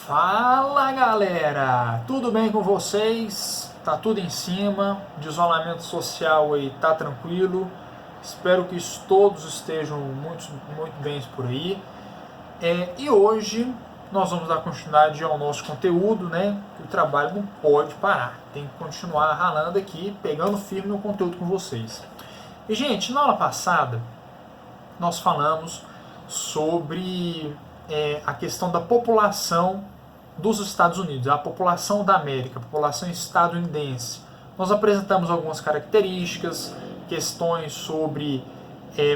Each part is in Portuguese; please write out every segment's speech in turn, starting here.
Fala galera, tudo bem com vocês? Tá tudo em cima, de isolamento social aí tá tranquilo. Espero que todos estejam muito bem por aí. E hoje nós vamos dar continuidade ao nosso conteúdo, né? Que o trabalho não pode parar, tem que continuar ralando aqui, pegando firme no conteúdo com vocês. E gente, na aula passada nós falamos sobre a questão da população dos Estados Unidos, a população da América, a população estadunidense. Nós apresentamos algumas características, questões sobre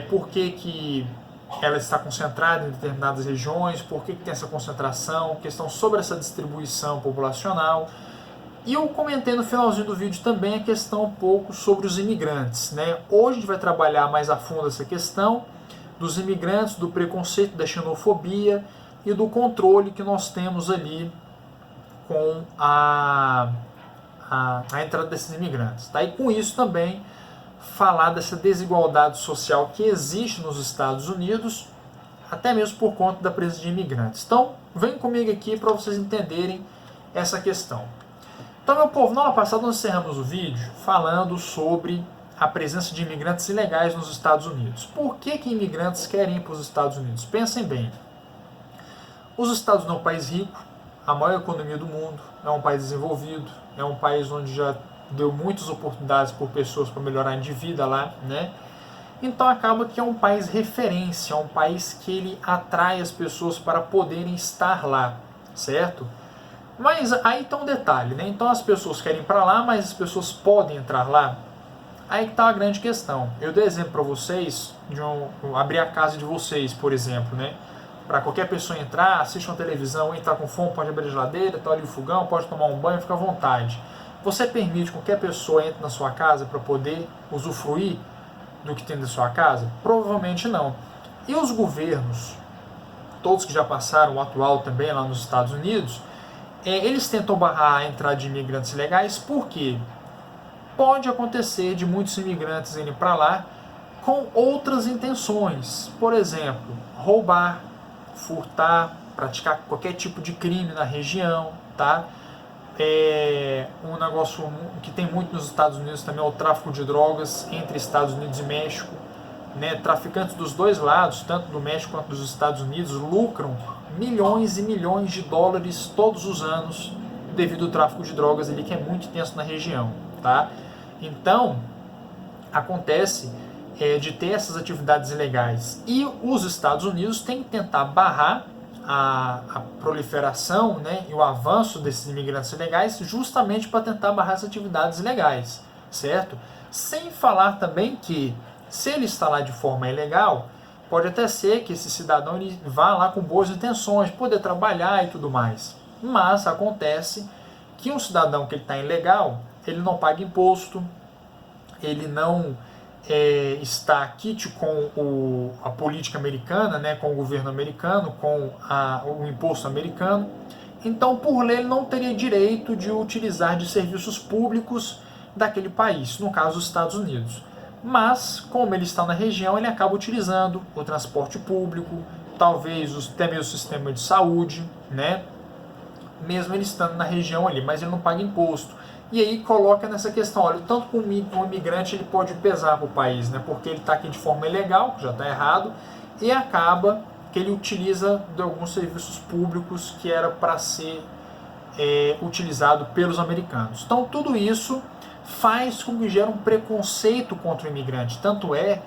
por que ela está concentrada em determinadas regiões, por que tem essa concentração, questão sobre essa distribuição populacional. E eu comentei no finalzinho do vídeo também a questão um pouco sobre os imigrantes, né? Hoje a gente vai trabalhar mais a fundo essa questão dos imigrantes, do preconceito, da xenofobia e do controle que nós temos ali com a entrada desses imigrantes. Tá? E com isso também falar dessa desigualdade social que existe nos Estados Unidos, até mesmo por conta da presença de imigrantes. Então, vem comigo aqui para vocês entenderem essa questão. Então, meu povo, na aula passada nós encerramos o vídeo falando sobre a presença de imigrantes ilegais nos Estados Unidos. Por que imigrantes querem ir para os Estados Unidos? Pensem bem. Os Estados Unidos é um país rico, a maior economia do mundo, é um país desenvolvido, é um país onde já deu muitas oportunidades por pessoas para melhorarem de vida lá, né? Então acaba que é um país referência, é um país que ele atrai as pessoas para poderem estar lá, certo? Mas aí está um detalhe, né? Então as pessoas querem ir para lá, mas as pessoas podem entrar lá? Aí está a grande questão. Eu dei exemplo para vocês de abrir a casa de vocês, por exemplo, né? Para qualquer pessoa entrar, assistir uma televisão, entrar com fome, pode abrir a geladeira, tá ali o fogão, pode tomar um banho, fica à vontade. Você permite que qualquer pessoa entre na sua casa para poder usufruir do que tem na sua casa? Provavelmente não. E os governos, todos que já passaram, o atual também lá nos Estados Unidos, eles tentam barrar a entrada de imigrantes ilegais, por quê? Pode acontecer de muitos imigrantes irem para lá com outras intenções. Por exemplo, roubar, furtar, praticar qualquer tipo de crime na região, tá? Um negócio que tem muito nos Estados Unidos também é o tráfico de drogas entre Estados Unidos e México, né? Traficantes dos dois lados, tanto do México quanto dos Estados Unidos, lucram milhões e milhões de dólares todos os anos devido ao tráfico de drogas ali, que é muito intenso na região, tá? Então, acontece de ter essas atividades ilegais. E os Estados Unidos têm que tentar barrar a proliferação, né, e o avanço desses imigrantes ilegais justamente para tentar barrar essas atividades ilegais, certo? Sem falar também que, se ele está lá de forma ilegal, pode até ser que esse cidadão ele vá lá com boas intenções, poder trabalhar e tudo mais. Mas acontece que um cidadão que está ilegal, ele não paga imposto, ele não está quite com a política americana, né, com o governo americano, com o imposto americano. Então, por lei, ele não teria direito de utilizar de serviços públicos daquele país, no caso, os Estados Unidos. Mas, como ele está na região, ele acaba utilizando o transporte público, talvez até mesmo o sistema de saúde, né, mesmo ele estando na região ali, mas ele não paga imposto. E aí coloca nessa questão, olha, tanto que o imigrante ele pode pesar para o país, né, porque ele está aqui de forma ilegal, que já está errado, e acaba que ele utiliza de alguns serviços públicos que era para ser utilizado pelos americanos. Então tudo isso faz com que gere um preconceito contra o imigrante. Tanto é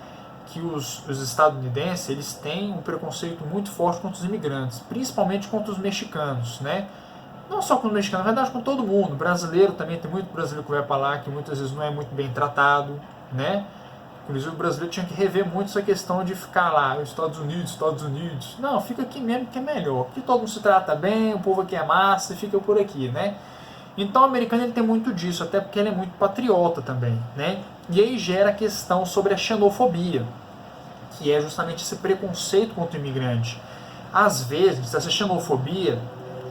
que os estadunidenses eles têm um preconceito muito forte contra os imigrantes, principalmente contra os mexicanos, né? Não só com os mexicanos, na verdade com todo mundo. Brasileiro também, tem muito brasileiro que vai para lá que muitas vezes não é muito bem tratado, né? Inclusive o brasileiro tinha que rever muito essa questão de ficar lá, Estados Unidos. Não, fica aqui mesmo que é melhor. Aqui todo mundo se trata bem, o povo aqui é massa e fica por aqui, né? Então o americano ele tem muito disso, até porque ele é muito patriota também, né? E aí gera a questão sobre a xenofobia, que é justamente esse preconceito contra o imigrante. Às vezes, essa xenofobia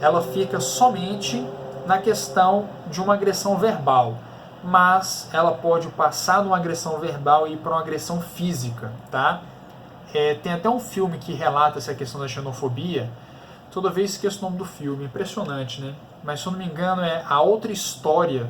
ela fica somente na questão de uma agressão verbal, mas ela pode passar de uma agressão verbal e ir para uma agressão física, tá? Tem até um filme que relata essa questão da xenofobia, Toda vez esqueço o nome do filme, impressionante, né? Mas se eu não me engano é A Outra História,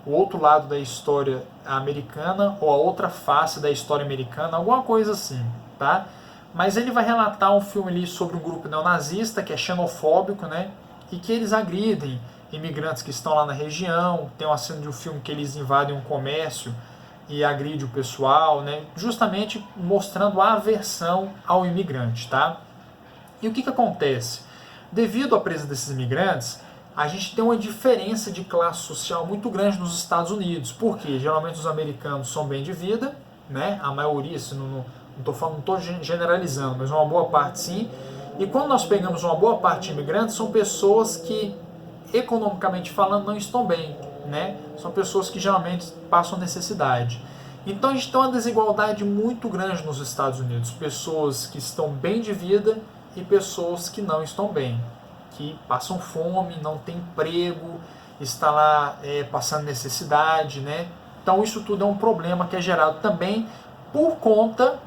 o outro lado da história americana ou a outra face da história americana, alguma coisa assim, tá? Mas ele vai relatar um filme ali sobre um grupo neonazista que é xenofóbico, né? E que eles agridem imigrantes que estão lá na região. Tem uma cena de um filme que eles invadem um comércio e agride o pessoal, né? Justamente mostrando a aversão ao imigrante, tá? E o que acontece? Devido à presença desses imigrantes, a gente tem uma diferença de classe social muito grande nos Estados Unidos, porque geralmente os americanos são bem de vida, né? A maioria, se não estou generalizando, mas uma boa parte sim. E quando nós pegamos uma boa parte de imigrantes, são pessoas que, economicamente falando, não estão bem, né? São pessoas que geralmente passam necessidade. Então a gente tem uma desigualdade muito grande nos Estados Unidos. Pessoas que estão bem de vida e pessoas que não estão bem, que passam fome, não tem emprego, está lá passando necessidade, né? Então isso tudo é um problema que é gerado também por conta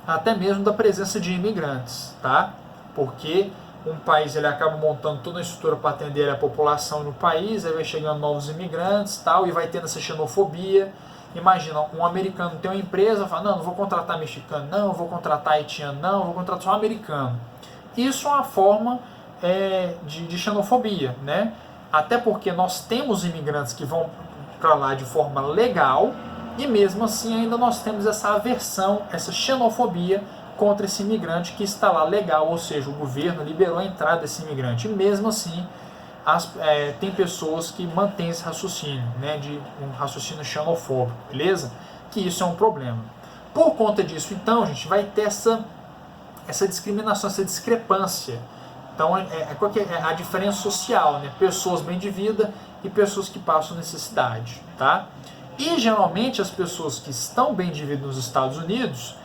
até mesmo da presença de imigrantes, tá? Porque um país ele acaba montando toda a estrutura para atender a população no país, aí vai chegando novos imigrantes, tal, e vai tendo essa xenofobia. Imagina, um americano tem uma empresa, fala, não vou contratar mexicano, não vou contratar haitiano, não vou contratar só um americano. Isso é uma forma de xenofobia, né? Até porque nós temos imigrantes que vão para lá de forma legal, e mesmo assim ainda nós temos essa aversão, essa xenofobia contra esse imigrante que está lá legal, ou seja, o governo liberou a entrada desse imigrante. E mesmo assim tem pessoas que mantêm esse raciocínio, né, de um raciocínio xenofóbico, beleza? Que isso é um problema. Por conta disso, então, a gente vai ter essa discriminação, essa discrepância. Então, a diferença social, né? Pessoas bem de vida e pessoas que passam necessidade, tá? E geralmente as pessoas que estão bem de vida nos Estados Unidos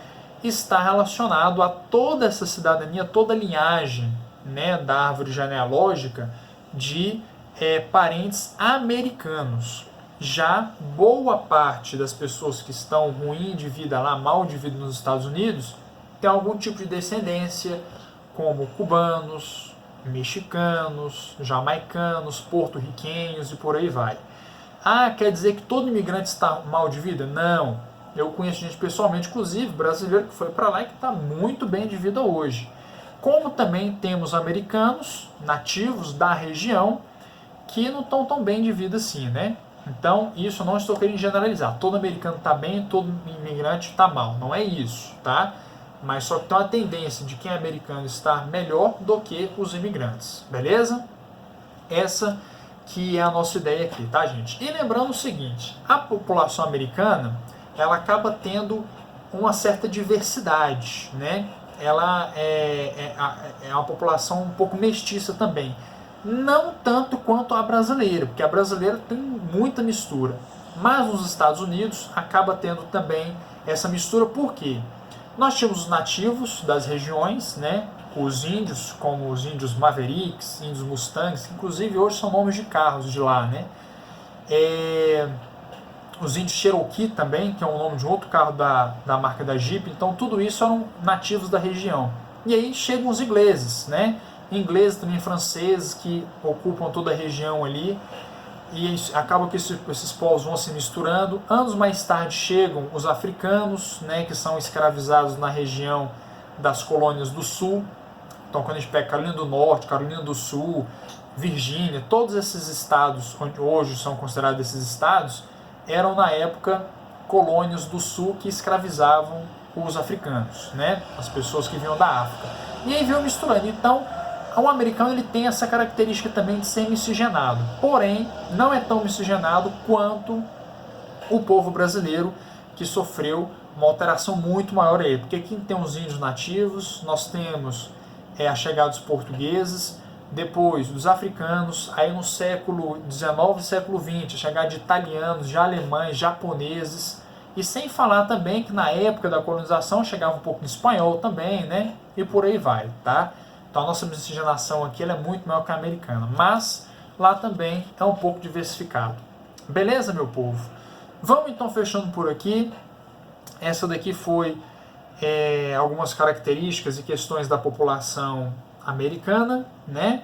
está relacionado a toda essa cidadania, toda a linhagem, né, da árvore genealógica de parentes americanos. Já boa parte das pessoas que estão ruim de vida lá, mal de vida nos Estados Unidos, tem algum tipo de descendência, como cubanos, mexicanos, jamaicanos, porto-riquenhos e por aí vai. Ah, quer dizer que todo imigrante está mal de vida? Não. Eu conheço gente pessoalmente, inclusive brasileiro, que foi para lá e que está muito bem de vida hoje. Como também temos americanos, nativos da região, que não estão tão bem de vida assim, né? Então, isso eu não estou querendo generalizar. Todo americano está bem, todo imigrante está mal. Não é isso, tá? Mas só que tem uma tendência de quem é americano estar melhor do que os imigrantes, beleza? Essa que é a nossa ideia aqui, tá, gente? E lembrando o seguinte, a população americana, ela acaba tendo uma certa diversidade, né? Ela é uma população um pouco mestiça também. Não tanto quanto a brasileira, porque a brasileira tem muita mistura. Mas nos Estados Unidos acaba tendo também essa mistura, por quê? Nós tínhamos os nativos das regiões, né? Os índios, como os índios Mavericks, índios Mustangs, que inclusive hoje são nomes de carros de lá, né? Os índios Cherokee também, que é o nome de outro carro da marca da Jeep. Então tudo isso eram nativos da região. E aí chegam os ingleses, né? Ingleses também, franceses, que ocupam toda a região ali. E acaba que esses povos vão se misturando. Anos mais tarde chegam os africanos, né, que são escravizados na região das colônias do sul. Então quando a gente pega Carolina do Norte, Carolina do Sul, Virgínia, todos esses estados, onde hoje são considerados esses estados, eram na época colônias do sul que escravizavam os africanos, né, as pessoas que vinham da África. E aí veio misturando. Então o americano ele tem essa característica também de ser miscigenado, porém não é tão miscigenado quanto o povo brasileiro, que sofreu uma alteração muito maior aí, porque aqui tem os índios nativos, nós temos a chegada dos portugueses, depois dos africanos, aí no século XIX e século XX, a chegada de italianos, de alemães, japoneses, e sem falar também que na época da colonização chegava um pouco de espanhol também, né, e por aí vai, tá? Então a nossa miscigenação aqui ela é muito maior que a americana, mas lá também é um pouco diversificado. Beleza, meu povo? Vamos então fechando por aqui. Essa daqui foi algumas características e questões da população americana, né?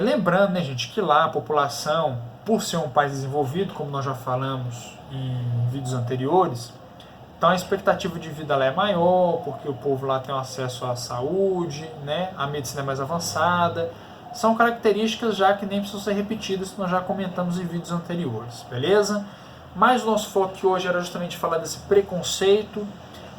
Lembrando, né, gente, que lá a população, por ser um país desenvolvido, como nós já falamos em vídeos anteriores, então a expectativa de vida lá é maior, porque o povo lá tem acesso à saúde, né, a medicina é mais avançada. São características já que nem precisam ser repetidas, que nós já comentamos em vídeos anteriores, beleza? Mas o nosso foco aqui hoje era justamente falar desse preconceito,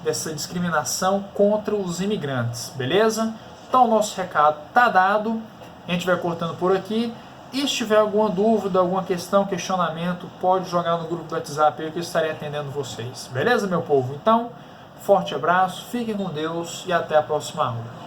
dessa discriminação contra os imigrantes, beleza? Então o nosso recado está dado, a gente vai cortando por aqui. E se tiver alguma dúvida, alguma questão, questionamento, pode jogar no grupo do WhatsApp aí que eu estarei atendendo vocês. Beleza, meu povo? Então, forte abraço, fiquem com Deus e até a próxima aula.